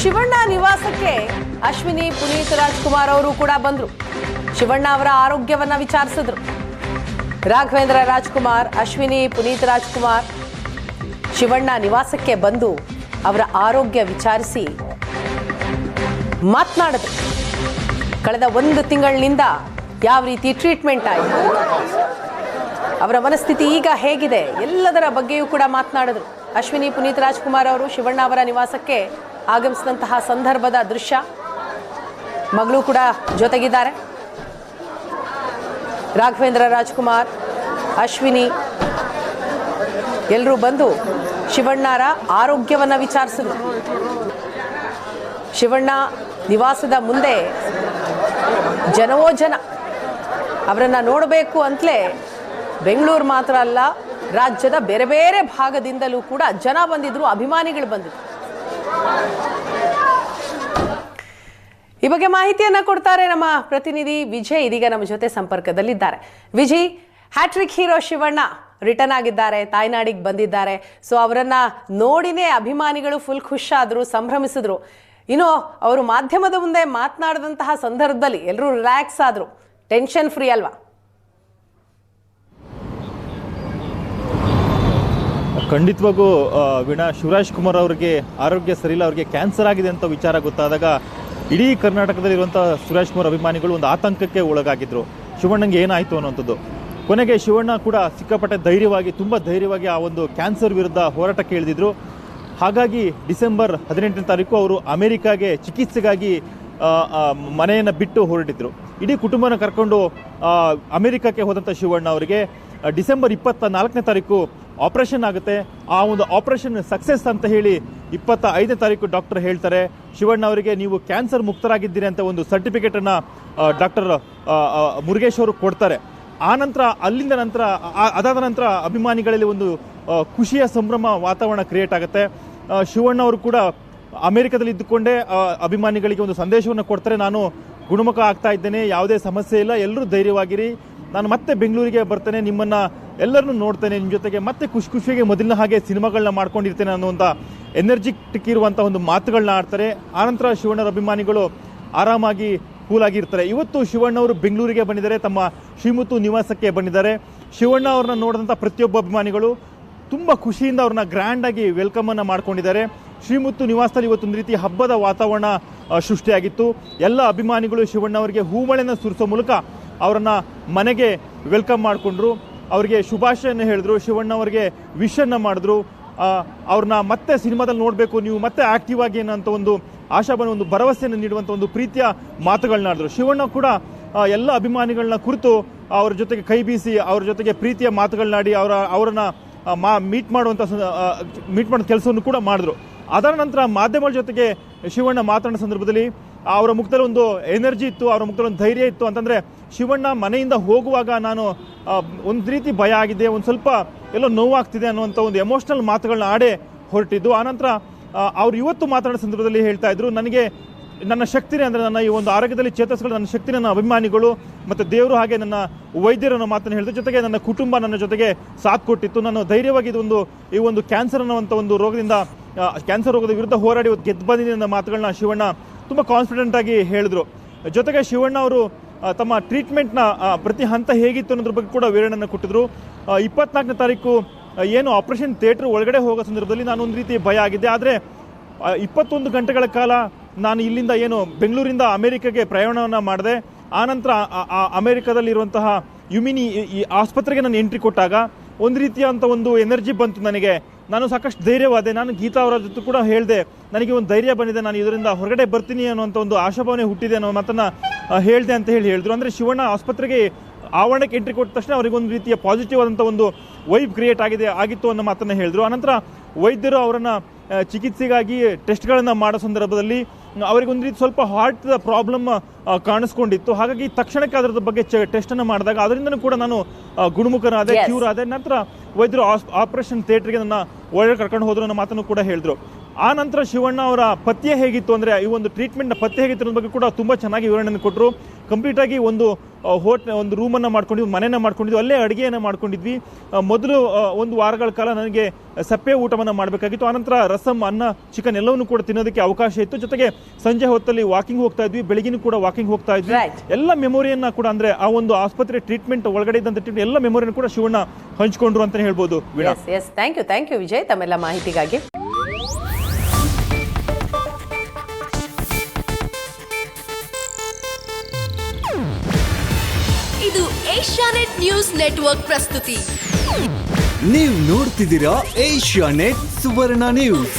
ಶಿವಣ್ಣ ನಿವಾಸಕ್ಕೆ ಅಶ್ವಿನಿ ಪುನೀತ್ ರಾಜ್ಕುಮಾರ್ ಅವರು ಕೂಡ ಬಂದ್ರು. ಶಿವಣ್ಣ ಅವರ ಆರೋಗ್ಯವನ್ನ ವಿಚಾರಿಸಿದ್ರು. ರಾಘವೇಂದ್ರ ರಾಜ್ಕುಮಾರ್, ಅಶ್ವಿನಿ ಪುನೀತ್ ರಾಜ್ಕುಮಾರ್ ಶಿವಣ್ಣ ನಿವಾಸಕ್ಕೆ ಬಂದು ಅವರ ಆರೋಗ್ಯ ವಿಚಾರಿಸಿ ಮಾತನಾಡಿದ್ರು. ಕಳೆದ 1 ತಿಂಗಳಿನಿಂದ ಯಾವ ರೀತಿ ಟ್ರೀಟ್ಮೆಂಟ್ ಆಯಿತು, ಅವರ ಮನಸ್ಥಿತಿ ಈಗ ಹೇಗಿದೆ, ಎಲ್ಲದರ ಬಗ್ಗೆಯೂ ಕೂಡ ಮಾತನಾಡಿದ್ರು. ಅಶ್ವಿನಿ ಪುನೀತ್ ರಾಜ್ಕುಮಾರ್ ಅವರು ಶಿವಣ್ಣ ಅವರ ನಿವಾಸಕ್ಕೆ ಆಗಮಿಸಿದಂತಹ ಸಂದರ್ಭದ ದೃಶ್ಯ, ಮಗಳು ಕೂಡ ಜೊತೆಗಿದ್ದಾರೆ. ರಾಘವೇಂದ್ರ ರಾಜ್ಕುಮಾರ್, ಅಶ್ವಿನಿ ಎಲ್ಲರೂ ಬಂದು ಶಿವಣ್ಣರ ಆರೋಗ್ಯವನ್ನು ವಿಚಾರಿಸಿದ್ರು. ಶಿವಣ್ಣ ನಿವಾಸದ ಮುಂದೆ ಜನವೋ ಜನ. ಅವರನ್ನು ನೋಡಬೇಕು ಅಂತಲೇ ಬೆಂಗಳೂರು ಮಾತ್ರ ಅಲ್ಲ, ರಾಜ್ಯದ ಬೇರೆ ಬೇರೆ ಭಾಗದಿಂದಲೂ ಕೂಡ ಜನ ಬಂದಿದ್ರು, ಅಭಿಮಾನಿಗಳು ಬಂದಿದ್ರು. ಈ ಬಗ್ಗೆ ಮಾಹಿತಿಯನ್ನ ಕೊಡ್ತಾರೆ ನಮ್ಮ ಪ್ರತಿನಿಧಿ ವಿಜಯ್. ಇದೀಗ ನಮ್ಮ ಜೊತೆ ಸಂಪರ್ಕದಲ್ಲಿದ್ದಾರೆ. Vijay, hat-trick hero Shivanna return ಆಗಿದ್ದಾರೆ, ತಾಯ್ನಾಡಿಗೆ ಬಂದಿದ್ದಾರೆ. ಸೊ ಅವರನ್ನ ನೋಡಿನೇ ಅಭಿಮಾನಿಗಳು ಫುಲ್ ಖುಷಾದ್ರು, ಸಂಭ್ರಮಿಸಿದ್ರು. ಇನ್ನು ಅವರು ಮಾಧ್ಯಮದ ಮುಂದೆ ಮಾತನಾಡಿದಂತಹ ಸಂದರ್ಭದಲ್ಲಿ ಎಲ್ಲರೂ ರಿಲ್ಯಾಕ್ಸ್ ಆದ್ರು, ಟೆನ್ಷನ್ ಫ್ರೀ ಅಲ್ವಾ? ಖಂಡಿತವಾಗೂ ವೀಣಾ, ಶಿವರಾಜ್ ಕುಮಾರ್ ಅವರಿಗೆ ಆರೋಗ್ಯ ಸರಿಯಿಲ್ಲ, ಅವರಿಗೆ ಕ್ಯಾನ್ಸರ್ ಆಗಿದೆ ಅಂತ ವಿಚಾರ ಗೊತ್ತಾದಾಗ ಇಡೀ ಕರ್ನಾಟಕದಲ್ಲಿರುವಂಥ ಶಿವರಾಜ್ ಕುಮಾರ್ ಅಭಿಮಾನಿಗಳು ಒಂದು ಆತಂಕಕ್ಕೆ ಒಳಗಾಗಿದ್ರು. ಶಿವಣ್ಣಂಗೆ ಏನಾಯಿತು ಅನ್ನೋಂಥದ್ದು. ಕೊನೆಗೆ ಶಿವಣ್ಣ ಕೂಡ ಸಿಕ್ಕಾಪಟ್ಟೆ ತುಂಬ ಧೈರ್ಯವಾಗಿ ಆ ಒಂದು ಕ್ಯಾನ್ಸರ್ ವಿರುದ್ಧ ಹೋರಾಟಕ್ಕೆ ಇಳಿದಿದ್ರು. ಹಾಗಾಗಿ ಡಿಸೆಂಬರ್ 18ನೇ ತಾರೀಕು ಅವರು ಅಮೆರಿಕಾಗೆ ಚಿಕಿತ್ಸೆಗಾಗಿ ಮನೆಯನ್ನು ಬಿಟ್ಟು ಹೊರಟಿದ್ರು. ಇಡೀ ಕುಟುಂಬನ ಕರ್ಕೊಂಡು ಅಮೆರಿಕಕ್ಕೆ ಹೋದಂಥ ಶಿವಣ್ಣ ಅವರಿಗೆ ಡಿಸೆಂಬರ್ 24ನೇ ತಾರೀಕು ಆಪರೇಷನ್ ಆಗುತ್ತೆ. ಆ ಒಂದು ಆಪರೇಷನ್ ಸಕ್ಸಸ್ ಅಂತ ಹೇಳಿ 25ನೇ ತಾರೀಕು ಡಾಕ್ಟರ್ ಹೇಳ್ತಾರೆ, ಶಿವಣ್ಣ ಅವರಿಗೆ ನೀವು ಕ್ಯಾನ್ಸರ್ ಮುಕ್ತರಾಗಿದ್ದೀರಿ ಅಂತ ಒಂದು ಸರ್ಟಿಫಿಕೇಟನ್ನು ಡಾಕ್ಟರ್ ಮುರುಗೇಶ್ ಅವರು ಕೊಡ್ತಾರೆ. ಅದಾದ ನಂತರ ಅಭಿಮಾನಿಗಳಲ್ಲಿ ಒಂದು ಖುಷಿಯ ಸಂಭ್ರಮ ವಾತಾವರಣ ಕ್ರಿಯೇಟ್ ಆಗುತ್ತೆ. ಶಿವಣ್ಣ ಅವರು ಕೂಡ ಅಮೆರಿಕದಲ್ಲಿ ಇದ್ದುಕೊಂಡೇ ಅಭಿಮಾನಿಗಳಿಗೆ ಒಂದು ಸಂದೇಶವನ್ನು ಕೊಡ್ತಾರೆ, ನಾನು ಗುಣಮುಖ ಆಗ್ತಾ ಇದ್ದೇನೆ, ಯಾವುದೇ ಸಮಸ್ಯೆ ಇಲ್ಲ, ಎಲ್ಲರೂ ಧೈರ್ಯವಾಗಿರಿ, ನಾನು ಮತ್ತೆ ಬೆಂಗಳೂರಿಗೆ ಬರ್ತೇನೆ, ನಿಮ್ಮನ್ನು ಎಲ್ಲರನ್ನೂ ನೋಡ್ತೇನೆ, ನಿಮ್ಮ ಜೊತೆಗೆ ಮತ್ತೆ ಖುಷಿಗೆ ಮೊದಲಿನ ಹಾಗೆ ಸಿನಿಮಾಗಳನ್ನ ಮಾಡ್ಕೊಂಡಿರ್ತೇನೆ ಅನ್ನುವಂಥ ಎನರ್ಜಿಟಿಕ್ ಇರುವಂಥ ಒಂದು ಮಾತುಗಳನ್ನ ಆಡ್ತಾರೆ. ಆನಂತರ ಶಿವಣ್ಣರ ಅಭಿಮಾನಿಗಳು ಆರಾಮಾಗಿ ಕೂಲಾಗಿರ್ತಾರೆ. ಇವತ್ತು ಶಿವಣ್ಣ ಅವರು ಬೆಂಗಳೂರಿಗೆ ಬಂದಿದ್ದಾರೆ, ತಮ್ಮ ಶ್ರೀಮುತ್ತು ನಿವಾಸಕ್ಕೆ ಬಂದಿದ್ದಾರೆ. ಶಿವಣ್ಣ ಅವ್ರನ್ನ ನೋಡಿದಂಥ ಪ್ರತಿಯೊಬ್ಬ ಅಭಿಮಾನಿಗಳು ತುಂಬ ಖುಷಿಯಿಂದ ಅವ್ರನ್ನ ಗ್ರ್ಯಾಂಡಾಗಿ ವೆಲ್ಕಮನ್ನು ಮಾಡ್ಕೊಂಡಿದ್ದಾರೆ. ಶ್ರೀಮುತ್ತು ನಿವಾಸದಲ್ಲಿ ಇವತ್ತೊಂದು ರೀತಿ ಹಬ್ಬದ ವಾತಾವರಣ ಸೃಷ್ಟಿಯಾಗಿತ್ತು. ಎಲ್ಲ ಅಭಿಮಾನಿಗಳು ಶಿವಣ್ಣ ಅವರಿಗೆ ಹೂಮಳೆಯನ್ನು ಸುರಿಸೋ ಮೂಲಕ ಅವರನ್ನು ಮನೆಗೆ ವೆಲ್ಕಮ್ ಮಾಡಿಕೊಂಡ್ರು, ಅವರಿಗೆ ಶುಭಾಶಯನ್ನು ಹೇಳಿದ್ರು, ಶಿವಣ್ಣ ಅವರಿಗೆ ವಿಶನ್ನು ಮಾಡಿದ್ರು, ಅವ್ರನ್ನ ಮತ್ತೆ ಸಿನಿಮಾದಲ್ಲಿ ನೋಡಬೇಕು, ನೀವು ಮತ್ತೆ ಆಕ್ಟಿವ್ ಆಗಿ ಅನ್ನೋಂಥ ಒಂದು ಆಶಾಭಾವ, ಒಂದು ಭರವಸೆಯನ್ನು ನೀಡುವಂಥ ಒಂದು ಪ್ರೀತಿಯ ಮಾತುಗಳನ್ನಾಡಿದ್ರು. ಶಿವಣ್ಣ ಕೂಡ ಎಲ್ಲ ಅಭಿಮಾನಿಗಳನ್ನ ಕುರಿತು ಅವ್ರ ಜೊತೆಗೆ ಕೈ ಬೀಸಿ ಅವ್ರ ಜೊತೆಗೆ ಪ್ರೀತಿಯ ಮಾತುಗಳನ್ನಾಡಿ ಅವರನ್ನ ಮೀಟ್ ಮಾಡೋ ಕೆಲಸವನ್ನು ಕೂಡ ಮಾಡಿದ್ರು. ಅದರ ನಂತರ ಮಾಧ್ಯಮಗಳ ಜೊತೆಗೆ ಶಿವಣ್ಣ ಮಾತನಾಡೋ ಸಂದರ್ಭದಲ್ಲಿ ಅವರ ಮುಖದಲ್ಲಿ ಒಂದು ಎನರ್ಜಿ ಇತ್ತು, ಅವರ ಮುಖದಲ್ಲಿ ಒಂದು ಧೈರ್ಯ ಇತ್ತು. ಅಂತಂದರೆ ಶಿವಣ್ಣ ಮನೆಯಿಂದ ಹೋಗುವಾಗ ನಾನು ಒಂದು ರೀತಿ ಭಯ ಆಗಿದೆ, ಒಂದು ಸ್ವಲ್ಪ ಎಲ್ಲೋ ನೋವಾಗ್ತಿದೆ ಅನ್ನುವಂಥ ಒಂದು ಎಮೋಷ್ನಲ್ ಮಾತುಗಳನ್ನ ಆಡೇ ಹೊರಟಿದ್ದು. ಆನಂತರ ಅವ್ರು ಇವತ್ತು ಮಾತನಾಡೋ ಸಂದರ್ಭದಲ್ಲಿ ಹೇಳ್ತಾ ಇದ್ರು, ನನಗೆ ನನ್ನ ಶಕ್ತಿನೇ ಅಂದರೆ ನನ್ನ ಈ ಒಂದು ಆರೋಗ್ಯದಲ್ಲಿ ಚೇತರಿಸಿಕೊಳ್ಳೋ ನನ್ನ ಶಕ್ತಿ ನನ್ನ ಅಭಿಮಾನಿಗಳು ಮತ್ತು ದೇವರು, ಹಾಗೆ ನನ್ನ ವೈದ್ಯರು ಅನ್ನೋ ಮಾತನ್ನು ಹೇಳಿದ್ರು. ಜೊತೆಗೆ ನನ್ನ ಕುಟುಂಬ ನನ್ನ ಜೊತೆಗೆ ಸಾಥ್ ಕೊಟ್ಟಿತ್ತು. ನಾನು ಧೈರ್ಯವಾಗಿ ಈ ಒಂದು ಕ್ಯಾನ್ಸರ್ ಅನ್ನುವಂಥ ಒಂದು ರೋಗದಿಂದ, ಕ್ಯಾನ್ಸರ್ ರೋಗದ ವಿರುದ್ಧ ಹೋರಾಡಿ ಗೆದ್ದು ಬಂದಿದೆ ಅನ್ನೋ ಮಾತುಗಳನ್ನ ಶಿವಣ್ಣ ತುಂಬ ಕಾನ್ಫಿಡೆಂಟ್ ಆಗಿ ಹೇಳಿದ್ರು. ಜೊತೆಗೆ ಶಿವಣ್ಣ ಅವರು ತಮ್ಮ ಟ್ರೀಟ್ಮೆಂಟ್ನ ಪ್ರತಿ ಹಂತ ಹೇಗಿತ್ತು ಅನ್ನೋದ್ರ ಬಗ್ಗೆ ಕೂಡ ವಿವರಣೆಯನ್ನು ಕೊಟ್ಟಿದ್ರು. 24ನೇ ತಾರೀಕು ಏನು ಆಪರೇಷನ್ ಥಿಯೇಟ್ರ್ ಒಳಗಡೆ ಹೋಗೋ ಸಂದರ್ಭದಲ್ಲಿ ನಾನು ಒಂದು ರೀತಿ ಭಯ ಆಗಿದ್ದೆ, ಆದರೆ 21 ಗಂಟೆಗಳ ಕಾಲ ನಾನು ಇಲ್ಲಿಂದ ಬೆಂಗಳೂರಿಂದ ಅಮೆರಿಕಾಗೆ ಪ್ರಯಾಣವನ್ನು ಮಾಡಿದೆ. ಆನಂತರ ಅಮೆರಿಕದಲ್ಲಿರುವಂತಹ ಯುಮಿನಿ ಈ ಆಸ್ಪತ್ರೆಗೆ ನಾನು ಎಂಟ್ರಿ ಕೊಟ್ಟಾಗ ಒಂದು ರೀತಿಯಾದಂಥ ಒಂದು ಎನರ್ಜಿ ಬಂತು ನನಗೆ. ನಾನು ಸಾಕಷ್ಟು ಧೈರ್ಯವಾದೆ. ನಾನು ಗೀತಾ ಅವರ ಜೊತೆ ಕೂಡ ಹೇಳಿದೆ, ನನಗೆ ಒಂದು ಧೈರ್ಯ ಬಂದಿದೆ, ನಾನು ಇದರಿಂದ ಹೊರಗಡೆ ಬರ್ತೀನಿ ಅನ್ನೋಂಥ ಒಂದು ಆಶಾಭಾವನೆ ಹುಟ್ಟಿದೆ ಅನ್ನೋ ಮಾತನ್ನು ಹೇಳಿದೆ ಅಂತ ಹೇಳಿದ್ರು. ಅಂದರೆ ಶಿವಣ್ಣ ಆಸ್ಪತ್ರೆಗೆ ಆವರಣಕ್ಕೆ ಎಂಟ್ರಿ ಕೊಟ್ಟ ತಕ್ಷಣ ಅವರಿಗೊಂದು ರೀತಿಯ ಪಾಸಿಟಿವ್ ಆದಂಥ ಒಂದು ವೈಬ್ ಕ್ರಿಯೇಟ್ ಆಗಿತ್ತು ಅನ್ನೋ ಮಾತನ್ನು ಹೇಳಿದ್ರು. ಆನಂತರ ವೈದ್ಯರು ಅವರನ್ನು ಚಿಕಿತ್ಸೆಗಾಗಿ ಟೆಸ್ಟ್ಗಳನ್ನು ಮಾಡೋ ಸಂದರ್ಭದಲ್ಲಿ ಅವರಿಗೊಂದು ರೀತಿ ಸ್ವಲ್ಪ ಹಾರ್ಟ್ ಪ್ರಾಬ್ಲಮ್ ಕಾಣಿಸ್ಕೊಂಡಿತ್ತು. ಹಾಗಾಗಿ ತಕ್ಷಣಕ್ಕೆ ಅದರ ಬಗ್ಗೆ ಟೆಸ್ಟನ್ನು ಮಾಡಿದಾಗ ಅದರಿಂದನೂ ಕೂಡ ನಾನು ಗುಣಮುಖನಾದೆ, ಕ್ಯೂರ್ ಆದೆ. ನಂತರ ವೈದ್ಯರು ಆಪರೇಷನ್ ಥಿಯೇಟ್ರಿಗೆ ನನ್ನ ಒಳಗಡೆ ಕರ್ಕೊಂಡು ಹೋದ್ರು ಅನ್ನೋ ಮಾತನ್ನು ಕೂಡ ಹೇಳಿದ್ರು. ಆ ನಂತರ ಶಿವಣ್ಣ ಅವರ ಪಥ್ಯ ಹೇಗಿತ್ತು ಅಂದರೆ, ಈ ಒಂದು ಟ್ರೀಟ್ಮೆಂಟ್ನ ಪಥ್ಯ ಹೇಗಿತ್ತು ಅನ್ನೋ ಬಗ್ಗೆ ಕೂಡ ತುಂಬ ಚೆನ್ನಾಗಿ ವಿವರಣೆಯನ್ನು ಕೊಟ್ಟರು. ಕಂಪ್ಲೀಟಾಗಿ ಒಂದು ಒಂದು ರೂಮನ್ನು ಮಾಡ್ಕೊಂಡಿದ್ವಿ, ಮನೆಯನ್ನು ಮಾಡ್ಕೊಂಡಿದ್ವಿ, ಅಲ್ಲೇ ಅಡುಗೆಯನ್ನು ಮಾಡ್ಕೊಂಡಿದ್ವಿ. ಮೊದಲು ಒಂದು ವಾರಗಳ ಕಾಲ ನನಗೆ ಸಪ್ಪೆ ಊಟವನ್ನು ಮಾಡಬೇಕಾಗಿತ್ತು. ಆನಂತರ ರಸಮ್, ಅನ್ನ, ಚಿಕನ್ ಎಲ್ಲವನ್ನೂ ಕೂಡ ತಿನ್ನೋದಕ್ಕೆ ಅವಕಾಶ ಇತ್ತು. ಜೊತೆಗೆ ಸಂಜೆ ಹೊತ್ತಲ್ಲಿ ವಾಕಿಂಗ್ ಹೋಗ್ತಾ ಇದ್ವಿ, ಬೆಳಗಿನೂ ಕೂಡ ವಾಕಿಂಗ್ ಹೋಗ್ತಾ ಇದ್ವಿ. ಎಲ್ಲ ಮೆಮೊರಿಯನ್ನ ಕೂಡ ಅಂದ್ರೆ ಆ ಒಂದು ಆಸ್ಪತ್ರೆ ಟ್ರೀಟ್ಮೆಂಟ್ ಒಳಗಡೆ ಇದ್ದಂಥ ಟ್ರೀಟ್ಮೆಂಟ್ ಎಲ್ಲ ಮೆಮೊರಿಯನ್ನು ಕೂಡ ಶಿವಣ್ಣ ಹಂಚ್ಕೊಂಡ್ರು ಅಂತಾನೆ ಹೇಳ್ಬೋದು. ಥ್ಯಾಂಕ್ ಯು ವಿಜಯ್ ತಮ್ಮೆಲ್ಲ ಮಾಹಿತಿಗಾಗಿ. ಇದು ಏಷ್ಯಾನೆಟ್ ನ್ಯೂಸ್ ನೆಟ್ವರ್ಕ್ ಪ್ರಸ್ತುತಿ. ನೀವು ನೋಡ್ತಿದ್ದೀರಾ ಏಷ್ಯಾನೆಟ್ ಸುವರ್ಣ ನ್ಯೂಸ್.